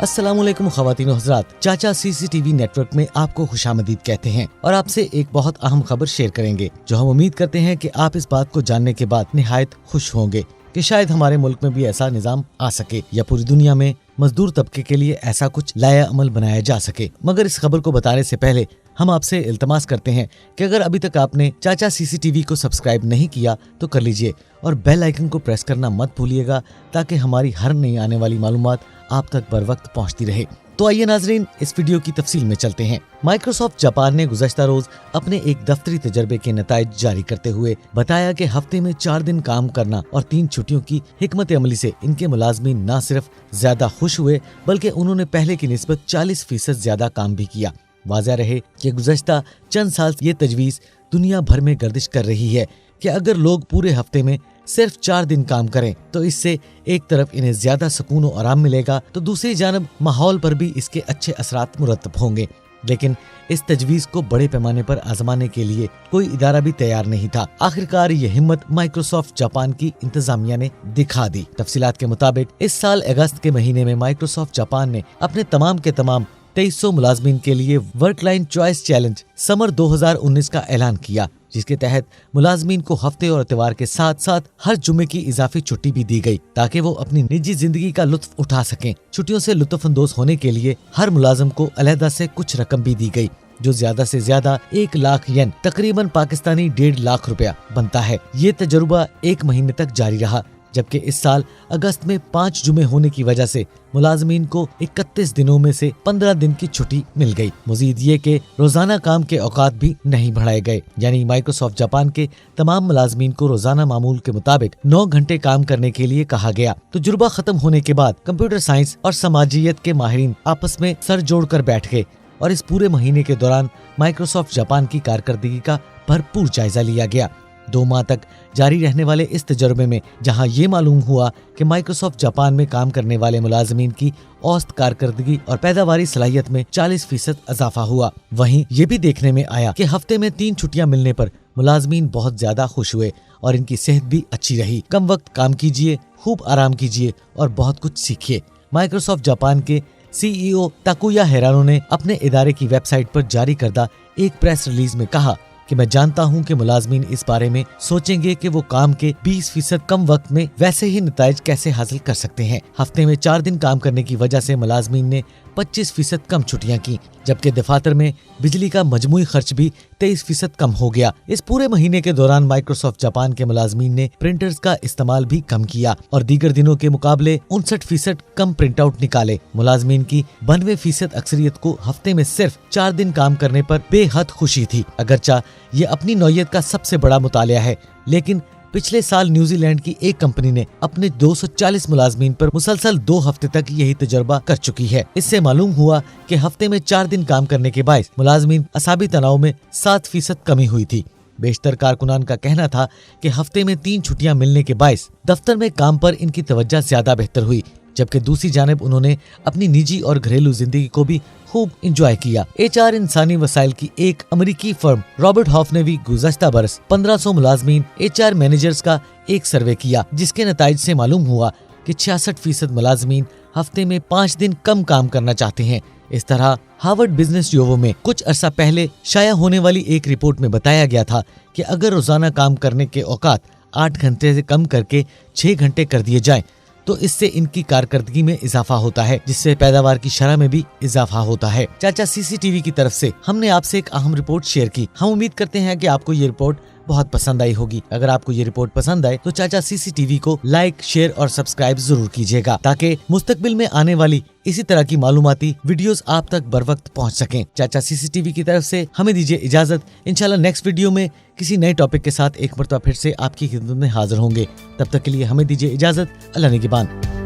अस्सलाम वालेकुम ख़वातीन व हज़रात, चाचा CCTV नेटवर्क में आपको खुशामदीद कहते हैं और आपसे एक बहुत अहम खबर शेयर करेंगे जो हम उम्मीद करते हैं कि आप इस बात को जानने के बाद निहायत खुश होंगे कि शायद हमारे मुल्क में भी ऐसा निज़ाम आ सके या पूरी दुनिया में मजदूर तबके के लिए ऐसा कुछ लाया अमल बनाया जा सके। मगर इस खबर को बताने से पहले हम आपसे इल्तमास करते हैं कि अगर अभी तक आपने चाचा CCTV को सब्सक्राइब नहीं किया तो कर लीजिए और बेल आइकन को प्रेस करना मत भूलिएगा ताकि हमारी हर नई आने वाली मालूमात आप तक बर वक्त पहुँचती रहे। तो आइए नाजरीन, इस वीडियो की तफसील में चलते हैं। माइक्रोसॉफ्ट जापान ने गुज़श्ता रोज अपने एक दफ्तरी तजर्बे के नताइज जारी करते हुए बताया कि हफ्ते में 4 दिन काम करना और 3 छुट्टियों की हिकमत अमली से इनके मुलाजमीन न सिर्फ ज्यादा खुश हुए बल्कि उन्होंने पहले की निस्बत 40% ज्यादा काम भी किया। वाज़ेह रहे कि गुज़श्ता चंद साल ये तजवीज़ दुनिया भर में गर्दिश कर रही है कि अगर लोग पूरे हफ्ते में सिर्फ 4 दिन काम करें तो इससे एक तरफ इन्हें ज्यादा सुकून और आराम मिलेगा तो दूसरी जानब माहौल पर भी इसके अच्छे असरात मुरतब होंगे। लेकिन इस तजवीज़ को बड़े पैमाने पर आजमाने के लिए कोई इदारा भी तैयार नहीं था। आखिरकार ये हिम्मत माइक्रोसॉफ्ट जापान की इंतजामिया ने दिखा दी। तफसीलात के मुताबिक इस साल अगस्त के महीने में माइक्रोसॉफ्ट जापान ने अपने तमाम के तमाम 2300 मुलाजमीन के लिए work line choice challenge summer 2019 का ऐलान किया, जिसके तहत मुलाजमीन को हफ्ते और इतवार के साथ साथ हर जुम्मे की इजाफी छुट्टी भी दी गई ताकि वो अपनी निजी जिंदगी का लुत्फ उठा सकें। छुट्टियों से लुत्फ अंदोज होने के लिए हर मुलाजम को अलहदा से कुछ रकम भी दी गई जो ज्यादा से ज्यादा 1 लाख येन तकरीबन पाकिस्तानी 1.5 लाख रुपया बनता है। ये तजुर्बा 1 महीने तक जारी रहा, जबकि इस साल अगस्त में 5 जुमे होने की वजह से मुलाजमीन को 31 दिनों में से 15 दिन की छुट्टी मिल गई। मजीद ये कि रोजाना काम के औकात भी नहीं बढ़ाए गए, यानी माइक्रोसॉफ्ट जापान के तमाम मुलाजमीन को रोजाना मामूल के मुताबिक 9 घंटे काम करने के लिए कहा गया। तजुर्बा खत्म होने के बाद कंप्यूटर साइंस और समाजियत के माहिरीन आपस में सर जोड़ कर बैठ गए और इस पूरे महीने के दौरान माइक्रोसॉफ्ट जापान की कारकर्दगी का भरपूर जायजा लिया गया। 2 माह तक जारी रहने वाले इस तजर्बे में जहां ये मालूम हुआ कि माइक्रोसॉफ्ट जापान में काम करने वाले मुलाजमीन की औसत कारकर्दगी और पैदावारी सलाहियत में 40% इजाफा हुआ, वहीं ये भी देखने में आया कि हफ्ते में 3 छुट्टियां मिलने पर मुलाजमीन बहुत ज्यादा खुश हुए और इनकी सेहत भी अच्छी रही। कम वक्त काम कीजिए, खूब आराम कीजिए और बहुत कुछ सीखिए। माइक्रोसॉफ्ट जापान के CEO ताकुया हेरानो ने अपने इदारे की वेबसाइट पर जारी करदा एक प्रेस रिलीज में कहा कि मैं जानता हूं कि मुलाजमीन इस बारे में सोचेंगे कि वो काम के 20% कम वक्त में वैसे ही नताइज कैसे हासिल कर सकते हैं। हफ्ते में 4 दिन काम करने की वजह से मुलाजमीन ने 25% कम छुट्टियां की, जबकि दफातर में बिजली का मजमूई खर्च भी 23% कम हो गया। इस पूरे महीने के दौरान माइक्रोसॉफ्ट जापान के मुलाजमीन ने प्रिंटर्स का इस्तेमाल भी कम किया और दीगर दिनों के मुकाबले 59% कम प्रिंट आउट निकाले। मुलाजमीन की 92% अक्सरियत को हफ्ते में सिर्फ 4 दिन काम करने पर बेहद खुशी थी। अगरचा ये अपनी नौयत का सबसे बड़ा मुतालिया है, लेकिन पिछले साल न्यूजीलैंड की एक कंपनी ने अपने 240 मुलाजमीन पर मुसलसल 2 हफ्ते तक यही तजुर्बा कर चुकी है। इससे मालूम हुआ कि हफ्ते में 4 दिन काम करने के बायस मुलाजमीन असाबी तनाव में 7% कमी हुई थी। बेशतर कारकुनान का कहना था कि हफ्ते में 3 छुट्टियां मिलने के बायस दफ्तर में काम पर इनकी तवज्जो ज्यादा बेहतर हुई, जबकि दूसरी जानिब उन्होंने अपनी निजी और घरेलू जिंदगी को भी खूब इंजॉय किया। HR इंसानी वसाइल की एक अमेरिकी फर्म रॉबर्ट हॉफ ने भी गुज़श्ता बरस 1500 मुलाजमीन HR मैनेजर्स का एक सर्वे किया, जिसके नताइज से मालूम हुआ कि 66% मुलाजमीन हफ्ते में 5 दिन कम काम करना चाहते हैं। इस तरह हार्वर्ड बिजनेस रिव्यू में कुछ अरसा पहले शाया होने वाली एक रिपोर्ट में बताया गया था कि अगर रोजाना काम करने के औकात 8 घंटे से कम करके 6 घंटे कर दिए जाएं तो इससे इनकी कारकर्दगी में इजाफा होता है, जिससे पैदावार की शरह में भी इजाफा होता है। चाचा CCTV की तरफ से हमने आपसे एक अहम रिपोर्ट शेयर की। हम उम्मीद करते हैं कि आपको ये रिपोर्ट बहुत पसंद आई होगी। अगर आपको ये रिपोर्ट पसंद आए तो चाचा CCTV को लाइक, शेयर और सब्सक्राइब जरूर कीजिएगा ताकि मुस्तकबिल में आने वाली इसी तरह की मालूमाती वीडियोस आप तक बर वक्त पहुंच सकें। चाचा CCTV की तरफ से हमें दीजिए इजाजत। इंशाल्लाह नेक्स्ट वीडियो में किसी नए टॉपिक के साथ एक मरतबा फिर से आपकी खिदमत में हाजिर होंगे। तब तक के लिए हमें दीजिए इजाजत। अल्लाह निगहबान।